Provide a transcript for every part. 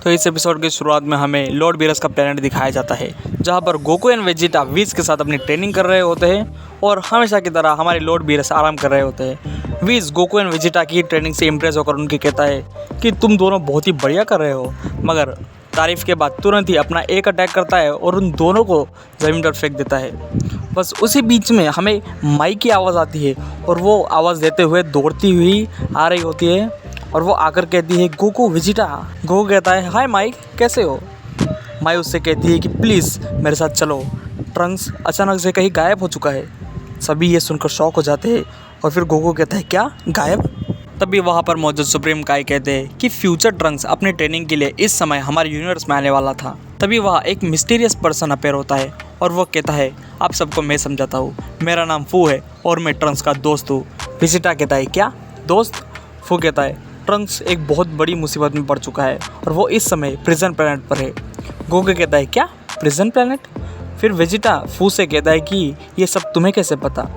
तो इस एपिसोड की शुरुआत में हमें लॉर्ड बीरस का प्लेनेट दिखाया जाता है, जहां पर गोकू एंड वेजिटा वीज के साथ अपनी ट्रेनिंग कर रहे होते हैं और हमेशा की तरह हमारे लॉर्ड बीरस आराम कर रहे होते हैं। वीज गोकू एंड वेजिटा की ट्रेनिंग से इम्प्रेस होकर उनकी कहता है कि तुम दोनों बहुत ही बढ़िया कर रहे हो, मगर तारीफ के बाद तुरंत ही अपना एक अटैक करता है और उन दोनों को ज़मीन पर फेंक देता है। बस उसी बीच में हमें माई की आवाज़ आती है और वो आवाज़ देते हुए दौड़ती हुई आ रही होती है और वो आकर कहती है गोकू वेजिटा। गोकू कहता है हाय माई, कैसे हो। माई उससे कहती है कि प्लीज़ मेरे साथ चलो। ट्रंक्स अचानक से कहीं गायब हो चुका है। सभी ये सुनकर शॉक हो जाते हैं और फिर गोकू कहता है क्या गायब। तभी वहाँ पर मौजूद सुप्रीम काई कहते हैं कि फ्यूचर ट्रंक्स अपने ट्रेनिंग के लिए इस समय हमारे यूनिवर्स में आने वाला था। तभी वहाँ एक मिस्टीरियस पर्सन अपेयर होता है और वो कहता है आप सबको मैं समझाता हूँ, मेरा नाम फू है और मैं ट्रंक्स का दोस्त हूँ। वेजिटा कहता है क्या दोस्त। फू कहता है ट्रंक्स एक बहुत बड़ी मुसीबत में पड़ चुका है और वो इस समय प्रिजन प्लैनेट पर है। गोकू कहता है क्या प्रिजन प्लैनेट। फिर वेजिटा फू से कहता है कि ये सब तुम्हें कैसे पता।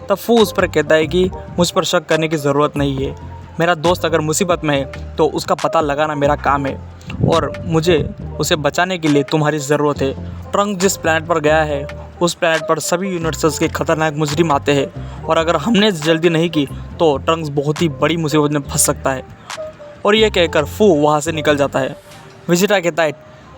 तब फू उस पर कहता है कि मुझ पर शक करने की ज़रूरत नहीं है, मेरा दोस्त अगर मुसीबत में है तो उसका पता लगाना मेरा काम है और मुझे उसे बचाने के लिए तुम्हारी ज़रूरत है। ट्रंक जिस प्लैनेट पर गया है उस प्लैनेट पर सभी यूनिवर्सेस के खतरनाक मुजरिम आते हैं और अगर हमने जल्दी नहीं की तो ट्रंक्स बहुत ही बड़ी मुसीबत में फंस सकता है। और ये कहकर फू वहाँ से निकल जाता है। वेजिटा कहता है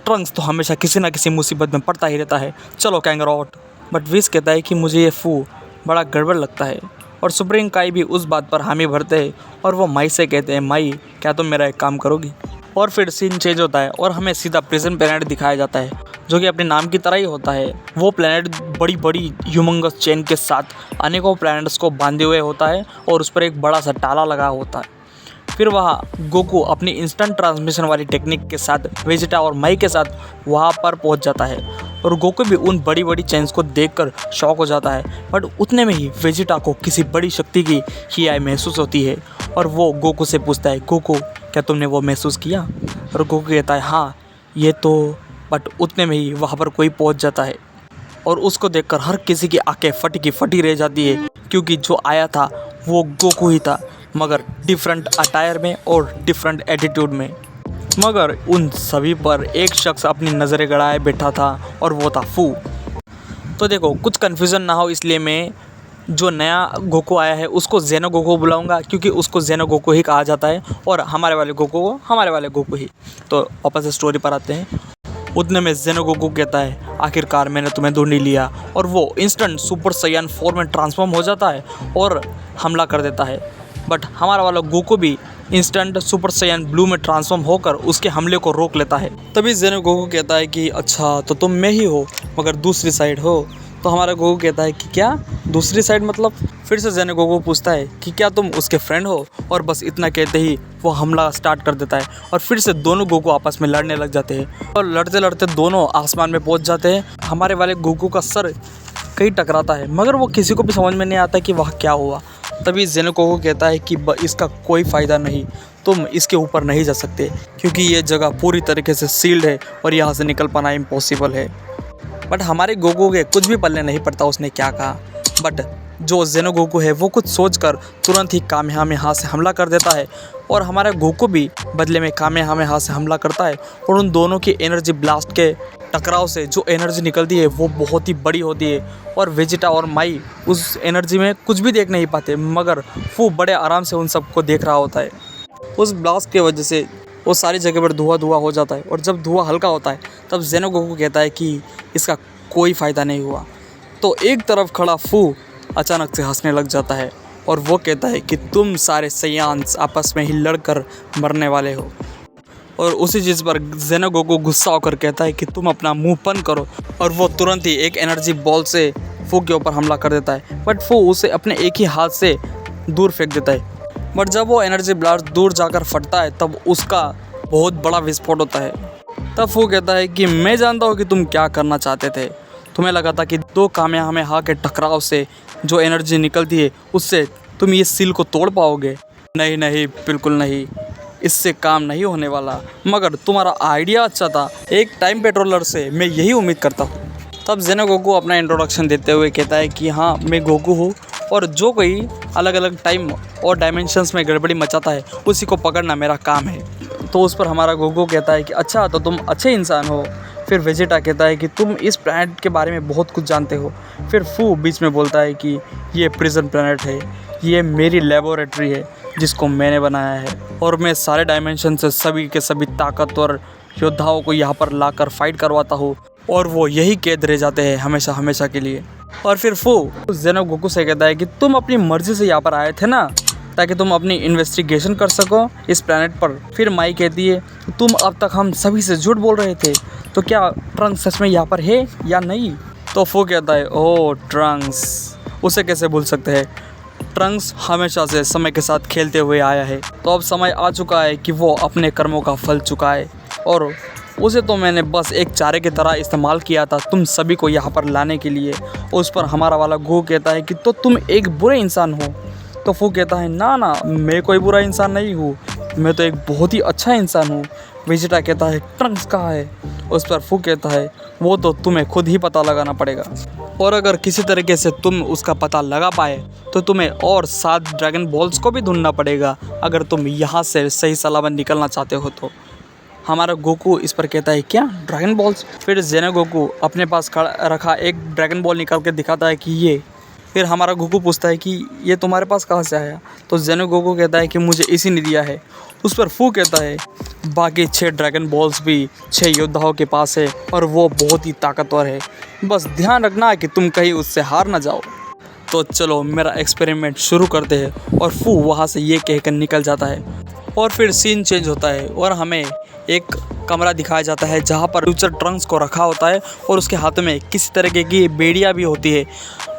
ट्रंक्स तो हमेशा किसी न किसी मुसीबत में पड़ता ही रहता है, चलो कैंगरोट। बट विस कहता है कि मुझे ये फू बड़ा गड़बड़ लगता है और सुप्रीम काई भी उस बात पर हामी भरते हैं और वो माई से कहते हैं माई क्या तुम मेरा एक काम करोगी। और फिर सीन चेंज होता है और हमें सीधा प्रिजन प्लैनेट दिखाया जाता है जो कि अपने नाम की तरह ही होता है। वो प्लैनेट बड़ी बड़ी ह्यूमंगस चेन के साथ अनेकों प्लैनेट्स को बांधे हुए होता है और उस पर एक बड़ा सा ताला लगा होता है। फिर वहाँ गोकू अपनी इंस्टेंट ट्रांसमिशन वाली टेक्निक के साथ वेजिटा और माई के साथ वहाँ पर पहुँच जाता है और गोकू भी उन बड़ी बड़ी चेन्स को देखकर शॉक हो जाता है। बट उतने में ही वेजिटा को किसी बड़ी शक्ति की खियाई महसूस होती है और वो गोकू से पूछता है गोकू क्या तुमने वो महसूस किया। और गोकू कहता है हाँ ये तो। बट उतने में ही वहाँ पर कोई पहुँच जाता है और उसको देखकर हर किसी की आंखें फटी की फटी रह जाती है क्योंकि जो आया था वो गोकू ही था, मगर डिफरेंट अटायर में और डिफरेंट एटीट्यूड में। मगर उन सभी पर एक शख्स अपनी नज़रें गड़ाए बैठा था और वो था फू। तो देखो कुछ कन्फ्यूज़न ना हो इसलिए मैं जो नया गोकू आया है उसको जेनो गोकू बुलाऊंगा क्योंकि उसको जेनो गोकू ही कहा जाता है और हमारे वाले गोकू को हमारे वाले गोकू ही। तो वापस से स्टोरी पर आते हैं। उतने में जेनो गोकू कहता है आखिरकार मैंने तुम्हें ढूंढ ही लिया और वो इंस्टेंट सुपर सैयन 4 में ट्रांसफॉर्म हो जाता है और हमला कर देता है। बट हमारा वाला गोकू भी इंस्टेंट सुपर सैयन ब्लू में ट्रांसफॉर्म होकर उसके हमले को रोक लेता है। तभी जेनो गोकू कहता है कि अच्छा तो तुम में ही हो मगर दूसरी साइड हो। तो हमारा गोकू कहता है कि क्या दूसरी साइड मतलब। फिर से जेनो गोकू पूछता है कि क्या तुम उसके फ्रेंड हो और बस इतना कहते ही वो हमला स्टार्ट कर देता है और फिर से दोनों गोकू आपस में लड़ने लग जाते हैं और लड़ते लड़ते दोनों आसमान में पहुंच जाते हैं। हमारे वाले गोकू का सर कहीं टकराता है मगर वो किसी को भी समझ में नहीं आता कि वह क्या हुआ। तभी जेनो गोकू कहता है कि इसका कोई फ़ायदा नहीं, तुम इसके ऊपर नहीं जा सकते क्योंकि ये जगह पूरी तरीके से सील्ड है और यहाँ से निकल पाना इम्पॉसिबल है। बट हमारे गोकू के कुछ भी पल्ले नहीं पड़ता उसने क्या कहा। बट जो जेनो गोकू है वो कुछ सोचकर तुरंत ही कामेहामेहा से हमला कर देता है और हमारा गोकू भी बदले में कामेहामेहा से हमला करता है और उन दोनों की एनर्जी ब्लास्ट के टकराव से जो एनर्जी निकलती है वो बहुत ही बड़ी होती है और वेजिटा और माई उस एनर्जी में कुछ भी देख नहीं पाते मगर वो बड़े आराम से उन सबको देख रहा होता है। उस ब्लास्ट की वजह से वो सारी जगह पर धुआं धुआं हो जाता है और जब धुआं हल्का होता है तब जेनो गोकू कहता है कि इसका कोई फ़ायदा नहीं हुआ। तो एक तरफ खड़ा फू अचानक से हंसने लग जाता है और वो कहता है कि तुम सारे सैयान्स आपस में ही लड़कर मरने वाले हो। और उसी चीज़ पर जेनो गोकू गुस्सा होकर कहता है कि तुम अपना मुंह बंद करो और वो तुरंत ही एक एनर्जी बॉल से फू के ऊपर हमला कर देता है। बट फू उसे अपने एक ही हाथ से दूर फेंक देता है। बट जब वो एनर्जी ब्लास्ट दूर जाकर फटता है तब उसका बहुत बड़ा विस्फोट होता है। तब फू कहता है कि मैं जानता हूँ कि तुम क्या करना चाहते थे, तुम्हें लगा था कि दो कामेहामेहा के टकराव से जो एनर्जी निकलती है उससे तुम ये सील को तोड़ पाओगे। नहीं नहीं बिल्कुल नहीं, इससे काम नहीं होने वाला, मगर तुम्हारा आइडिया अच्छा था, एक टाइम पेट्रोलर से मैं यही उम्मीद करता हूँ। तब जेनो गोकू अपना इंट्रोडक्शन देते हुए कहता है कि हाँ मैं गोकू हूँ और जो कोई अलग अलग टाइम और डायमेंशंस में गड़बड़ी मचाता है उसी को पकड़ना मेरा काम है। तो उस पर हमारा गोकू कहता है कि अच्छा तो तुम अच्छे इंसान हो। फिर वेजिटा कहता है कि तुम इस प्लैनेट के बारे में बहुत कुछ जानते हो। फिर फू बीच में बोलता है कि ये प्रिजन प्लैनेट है, ये मेरी लेबोरेटरी है जिसको मैंने बनाया है, और मैं सारे डायमेंशन से सभी के सभी ताकतवर योद्धाओं को यहाँ पर लाकर फाइट करवाता हूँ, और वो यही कैद रह जाते हैं हमेशा हमेशा के लिए। और फिर फू जेनो गोकू से कहता है कि तुम अपनी मर्जी से यहाँ पर आए थे ना, ताकि तुम अपनी इन्वेस्टिगेशन कर सको इस प्लैनेट पर। फिर माई कहती है तुम अब तक हम सभी से झूठ बोल रहे थे, तो क्या ट्रंक्स सच में यहाँ पर है या नहीं? तो फू कहता है ओह ट्रंक्स, उसे कैसे भूल सकते हैं, ट्रंक्स हमेशा से समय के साथ खेलते हुए आया है, तो अब समय आ चुका है कि वो अपने कर्मों का फल चुकाए, और उसे तो मैंने बस एक चारे की तरह इस्तेमाल किया था तुम सभी को यहाँ पर लाने के लिए। उस पर हमारा वाला गो कहता है कि तो तुम एक बुरे इंसान हो। तो फू कहता है ना ना, मैं कोई बुरा इंसान नहीं हूँ, मैं तो एक बहुत ही अच्छा इंसान हूँ। वेजिटा कहता है ट्रंक्स कहाँ है? उस पर फू कहता है वो तो तुम्हें खुद ही पता लगाना पड़ेगा, और अगर किसी तरीके से तुम उसका पता लगा पाए तो तुम्हें और 7 ड्रैगन बॉल्स को भी ढूंढना पड़ेगा अगर तुम यहाँ से सही सलामत निकलना चाहते हो तो। हमारा गोकू इस पर कहता है क्या ड्रैगन बॉल्स? फिर जेनो गोकू अपने पास रखा एक ड्रैगन बॉल निकाल के दिखाता है कि ये। फिर हमारा गोकू पूछता है कि ये तुम्हारे पास कहाँ से आया? तो जेनो गोकू कहता है कि मुझे इसी ने दिया है। उस पर फू कहता है बाकी 6 ड्रैगन बॉल्स भी 6 योद्धाओं के पास है, और वो बहुत ही ताकतवर है, बस ध्यान रखना कि तुम कहीं उससे हार ना जाओ। तो चलो मेरा एक्सपेरिमेंट शुरू करते हैं। और फू वहाँ से ये कहकर निकल जाता है, और फिर सीन चेंज होता है और हमें एक कमरा दिखाया जाता है जहाँ पर फ्यूचर ट्रंक्स को रखा होता है, और उसके हाथ में किसी तरीके की बेड़ियाँ भी होती है।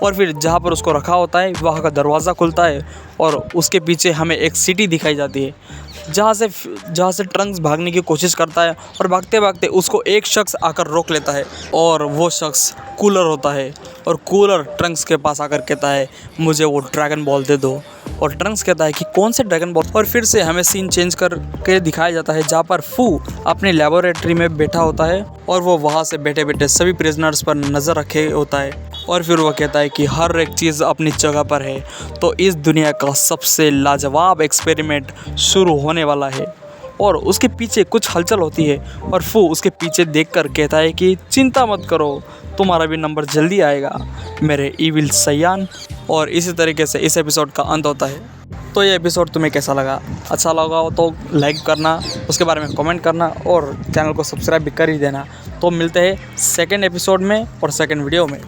और फिर जहाँ पर उसको रखा होता है वहाँ का दरवाज़ा खुलता है, और उसके पीछे हमें एक सिटी दिखाई जाती है जहाँ से ट्रंक्स भागने की कोशिश करता है, और भागते भागते उसको एक शख्स आकर रोक लेता है, और वो शख्स कूलर होता है। और कूलर ट्रंक्स के पास आकर कहता है मुझे वो ड्रैगन बॉल दे दो। और ट्रंक्स कहता है कि कौन से ड्रैगन बॉल? और फिर से हमें सीन चेंज करके दिखाया जाता है जहाँ पर फू अपनी लेबोरेटरी में बैठा होता है, और वो वहाँ से बैठे बैठे सभी प्रिजनर्स पर नज़र रखे होता है। और फिर वह कहता है कि हर एक चीज़ अपनी जगह पर है, तो इस दुनिया का सबसे लाजवाब एक्सपेरिमेंट शुरू होने वाला है। और उसके पीछे कुछ हलचल होती है, और फू उसके पीछे देखकर कहता है कि चिंता मत करो, तुम्हारा भी नंबर जल्दी आएगा मेरे ईविल सयान। और इसी तरीके से इस एपिसोड का अंत होता है। तो ये एपिसोड तुम्हें कैसा लगा? अच्छा लगा हो तो लाइक करना, उसके बारे में कमेंट करना, और चैनल को सब्सक्राइब भी कर ही देना। तो मिलते हैं सेकंड एपिसोड में और सेकंड वीडियो में।